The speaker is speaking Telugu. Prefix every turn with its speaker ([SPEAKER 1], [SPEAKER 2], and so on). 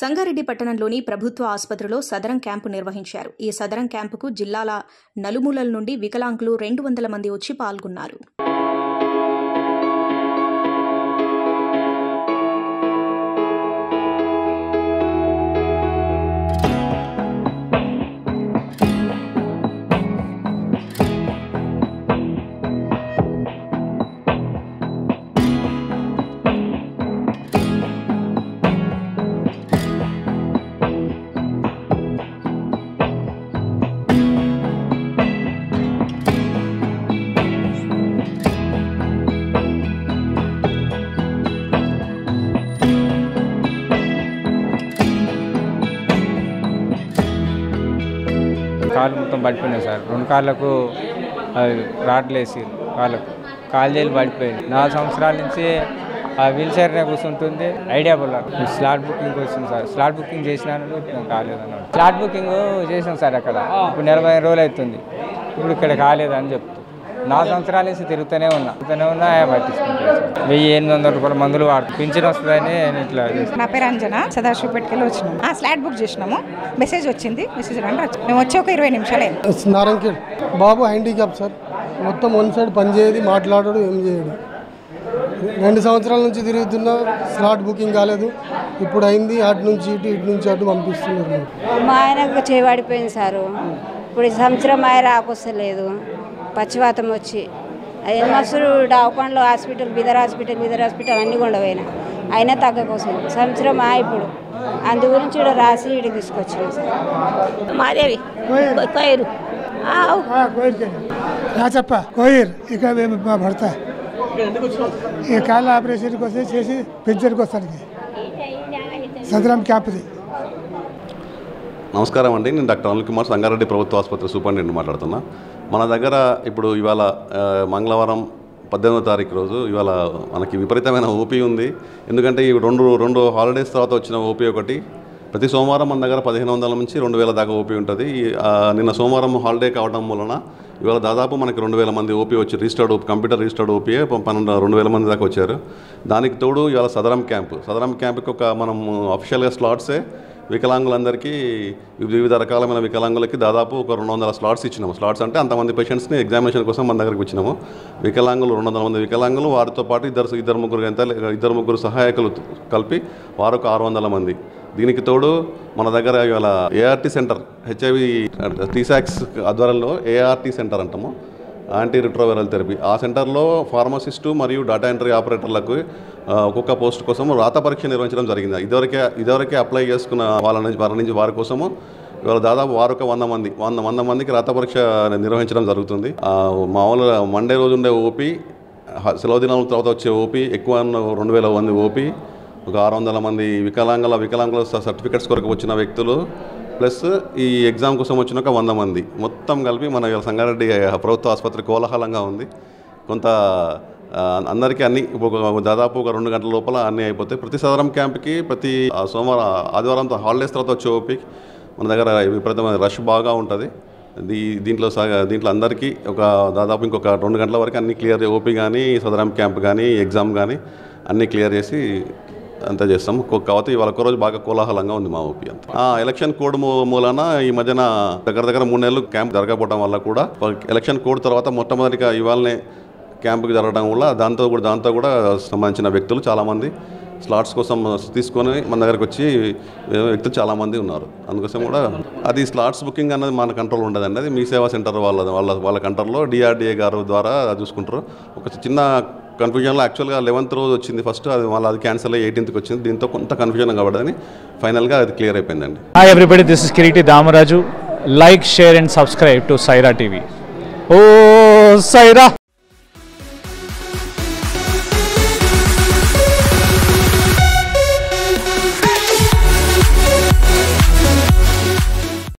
[SPEAKER 1] సంగారెడ్డి పట్టణంలోని ప్రభుత్వ ఆసుపత్రిలో సదరం క్యాంపు నిర్వహించారు. ఈ సదరం క్యాంపుకు జిల్లాల నలుమూలల నుండి వికలాంగులు 200 మంది వచ్చి పాల్గొన్నారు.
[SPEAKER 2] కాలు మొత్తం పడిపోయినాయి సార్. 2 కాళ్ళకు రాడ్లేసి కాలు చేలు పడిపోయింది. 4 సంవత్సరాల నుంచి వీల్ చైర్నే కూర్చుంటుంది. ఐడియా బుల్లర్ స్లాట్ బుకింగ్ వచ్చింది సార్. స్లాట్ బుకింగ్ చేసినాను కాలేదన్నాడు. స్లాట్ బుకింగ్ చేసాం సార్. అక్కడ ఇప్పుడు 40 రోజులు అవుతుంది. ఇప్పుడు ఇక్కడ కాలేదని చెప్తుంది. 4 సంవత్సరాల నుంచి తిరుగుతూనే ఉన్నా పట్టించుకుంటాను. 1800 రూపాయల మందులు వాడుతుంది. పింఛన్ వస్తుందని ఇట్లా.
[SPEAKER 3] నా పేరు అంజన. సదాశివపేటకెళ్ళి వచ్చినాము. స్లాట్ బుక్ చేసినాము. మెసేజ్ వచ్చింది. మెసేజ్ మేము వచ్చి ఒక 20 నిమిషాలు
[SPEAKER 4] నారాయణఖేడ్ బాబు హ్యాండిక్యాప్ సార్. మొత్తం వన్ సైడ్ పని చేయదు, మాట్లాడడు, ఏం చేయడు. 2 సంవత్సరాల నుంచి తిరుగుతున్నా స్లాట్ బుకింగ్ కాలేదు. ఇప్పుడు అయింది. అటు నుంచి ఇటు నుంచి అటు పంపిస్తున్నారు.
[SPEAKER 5] మా ఆయనకు చేయబడిపోయింది సారు. ఇప్పుడు సంవత్సరం ఆయన రాకొస్తలేదు. పచ్చివాతం వచ్చి మస్తులు డావకొండలో హాస్పిటల్, బిదర్ హాస్పిటల్ అన్నీ కొండపోయినా అయినా తగ్గకోసం సంవత్సరం ఇప్పుడు అందు గురించి ఇక్కడ రాసి ఇక్కడికి తీసుకొచ్చాను సార్.
[SPEAKER 6] మాదేవి కోయిరు
[SPEAKER 7] చెప్ప కోయిర్ ఇక మా భర్త ఈ కాళ్ళ ఆపరేషన్ కోసం చేసి పెన్షన్కి వస్తానికి సదరం క్యాంప్ది.
[SPEAKER 8] నమస్కారం అండి. నేను డాక్టర్ అనిల్ కుమార్, సంగారెడ్డి ప్రభుత్వ ఆసుపత్రి సూపరింటెండెంట్ మాట్లాడుతున్నా. మన దగ్గర ఇప్పుడు ఇవాళ మంగళవారం 18వ తారీఖు రోజు ఇవాళ మనకి విపరీతమైన ఓపీ ఉంది. ఎందుకంటే ఈ రెండు హాలిడేస్ తర్వాత వచ్చిన ఓపీ ఒకటి. ప్రతి సోమవారం మన దగ్గర 1500 నుంచి 2000 దాకా ఓపీ ఉంటుంది. నిన్న సోమవారం హాలిడే కావడం వలన ఇవాళ దాదాపు మనకి 2000 మంది ఓపీ వచ్చి కంప్యూటర్ రిజిస్టర్డ్ ఓపీ 2000 మంది దాకా వచ్చారు. దానికి తోడు ఇవాళ సదరం క్యాంప్కి ఒక మనం అఫీషియల్గా స్లాట్సే వికలాంగులందరికీ, వివిధ రకాలమైన వికలాంగులకి దాదాపు ఒక 200 స్లాట్స్ ఇచ్చినాము. స్లాట్స్ అంటే అంతమంది పేషెంట్స్ని ఎగ్జామినేషన్ కోసం మన దగ్గరికి వచ్చినాము. వికలాంగులు 200 మంది వికలాంగులు, వారితో పాటు ఇద్దరు ముగ్గురు సహాయకులు కలిపి వారు ఒక 600 మంది. దీనికి తోడు మన దగ్గర ఇవాళ ఏఆర్టీ సెంటర్, హెచ్ఐవి టీసాక్స్ ఆధ్వర్యంలో ఏఆర్టీ సెంటర్ అంటాము, యాంటీ రిట్రోవైరల్ థెరపీ. ఆ సెంటర్లో ఫార్మసిస్టు మరియు డేటా ఎంట్రీ ఆపరేటర్లకు ఒక్కొక్క పోస్ట్ కోసం రాత పరీక్ష నిర్వహించడం జరిగింది. ఇదివరకే అప్లై చేసుకున్న వారి కోసము ఇవాళ దాదాపు వారు ఒక 100 మందికి రాత పరీక్ష నిర్వహించడం జరుగుతుంది. మామూలుగా మండే రోజు ఉండే ఓపీ, సెలవు దినాల తర్వాత వచ్చే ఓపీ ఎక్కువ 2000 మంది ఓపీ, ఒక 600 మంది వికలాంగుల సర్టిఫికెట్స్ కొరకు వచ్చిన వ్యక్తులు, ప్లస్ ఈ ఎగ్జామ్ కోసం వచ్చిన ఒక 100 మంది, మొత్తం కలిపి మన సంగారెడ్డి ప్రభుత్వ ఆసుపత్రి కోలాహలంగా ఉంది. కొంత అందరికీ అన్నీ దాదాపు ఒక 2 గంటల లోపల అన్నీ అయిపోతాయి. ప్రతి సదరం క్యాంప్కి ప్రతి ఆదివారం హాలిడేస్ తర్వాత వచ్చే ఓపీకి మన దగ్గర విపరీతమైన రష్ బాగా ఉంటుంది. దీంట్లో అందరికీ దాదాపు ఇంకొక 2 గంటల వరకు అన్నీ క్లియర్, ఓపీ కానీ సదరం క్యాంప్ కానీ ఎగ్జామ్ కానీ అన్నీ క్లియర్ చేసి అంతా చేస్తాం. కాకపోతే ఇవాళ ఒక్కరోజు బాగా కోలాహలంగా ఉంది మా ఓపీ అంతా. ఎలక్షన్ కోడ్ మూలన ఈ మధ్యన దగ్గర 3 నెలలు క్యాంప్ జరగకపోవడం వల్ల కూడా ఎలక్షన్ కోడ్ తర్వాత మొట్టమొదటిగా ఇవాళనే క్యాంపుకి జరగడం వల్ల దాంతో కూడా సంబంధించిన వ్యక్తులు చాలామంది స్లాట్స్ కోసం తీసుకొని మన దగ్గరకు వచ్చి వ్యక్తులు చాలామంది ఉన్నారు. అందుకోసం కూడా అది స్లాట్స్ బుకింగ్ అన్నది మన కంట్రోల్ ఉండదండి. అది మీ సేవా సెంటర్ వాళ్ళ కంట్రోల్లో డిఆర్డిఏ గారు ద్వారా చూసుకుంటారు. ఒక చిన్న కన్ఫ్యూజన్లో యాక్చువల్గా 11th రోజు వచ్చింది ఫస్ట్, అది క్యాన్సిల్ అయ్యి 18th వచ్చింది. దీంతో కొంత కన్ఫ్యూజన్ కాబట్టని ఫైనల్గా అది క్లియర్ అయిపోయిందండి.
[SPEAKER 9] Hi everybody, this is Kireeti Damaraju. Like, share and subscribe to Saira TV. ఓ సైరా.